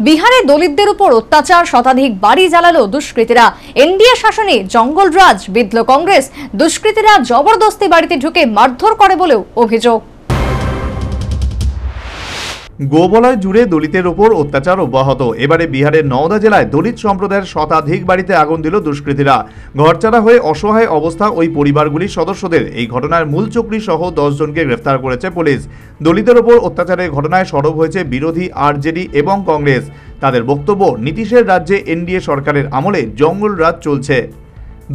বিহারে দলিতদের উপর অত্যাচার, শতাধিক বাড়ি জ্বালালো দুষ্কৃতীরা। এনডিএ শাসনে জঙ্গলরাজ বিঁধল কংগ্রেস। দুষ্কৃতীরা জবরদস্তি বাড়িতে ঢুকে মারধর করে বলেও অভিযোগ। গোবলয় জুড়ে দলিতের ওপর অত্যাচার অব্যাহত। এবারে বিহারের নওদা জেলায় দলিত সম্প্রদায়ের শতাধিক বাড়িতে আগুন দিল দুষ্কৃতীরা। ঘরছাড়া হয়ে অসহায় অবস্থা ওই পরিবারগুলির সদস্যদের। এই ঘটনার মূল চক্রী সহ 10 জনকে গ্রেফতার করেছে পুলিশ। দলিতের ওপর অত্যাচারের ঘটনায় সরব হয়েছে বিরোধী আরজেডি এবং কংগ্রেস। তাদের বক্তব্য, নীতিশের রাজ্যে এনডিএ সরকারের আমলে জঙ্গলরাজ চলছে।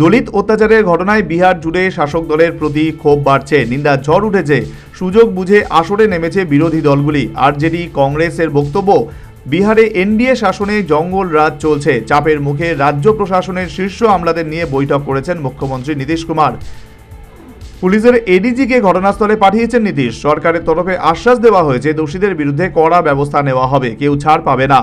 দলিত অত্যাচারের ঘটনায় বিহার জুড়ে শাসক দলের প্রতি ক্ষোভ বাড়ছে, নিন্দা ঝড় উঠেছে। সুযোগ বুঝে আসরে নেমেছে বিরোধী দলগুলি। আরজেডি কংগ্রেসের বক্তব্য, বিহারে এনডিএ শাসনে জঙ্গলরাজ চলছে। চাপের মুখে রাজ্য প্রশাসনের শীর্ষ আমলাদের নিয়ে বৈঠক করেছেন মুখ্যমন্ত্রী নীতিশ কুমার। পুলিশের এডিজিকে ঘটনাস্থলে পাঠিয়েছেন নীতিশ। সরকারের তরফে আশ্বাস দেওয়া হয়েছে দোষীদের বিরুদ্ধে কড়া ব্যবস্থা নেওয়া হবে, কেউ ছাড় পাবে না।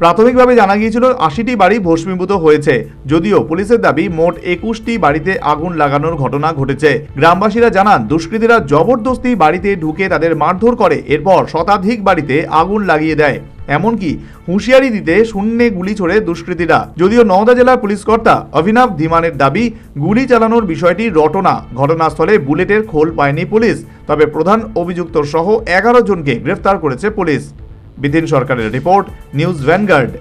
প্রাথমিকভাবে জানা গিয়েছিল 80টি বাড়ি ভস্মীভূত হয়েছে, যদিও পুলিশের দাবি মোট 21টি বাড়িতে আগুন লাগানোর ঘটনা ঘটেছে। গ্রামবাসীরা জানান, দুষ্কৃতীরা জবরদস্তি বাড়িতে ঢুকে তাদের মারধর করে, এরপর শতাধিক বাড়িতে আগুন লাগিয়ে দেয়। এমনকি হুঁশিয়ারি দিতে শূন্যে গুলি ছোড়ে দুষ্কৃতীরা। যদিও নওদা জেলার পুলিশ কর্তা অভিনব ধীমানের দাবি, গুলি চালানোর বিষয়টি রটনা। ঘটনাস্থলে বুলেটের খোল পায়নি পুলিশ। তবে প্রধান অভিযুক্ত সহ 11 জনকে গ্রেফতার করেছে পুলিশ। বিধিন সরকারের রিপোর্ট, নিউজ ভ্যানগার্ড।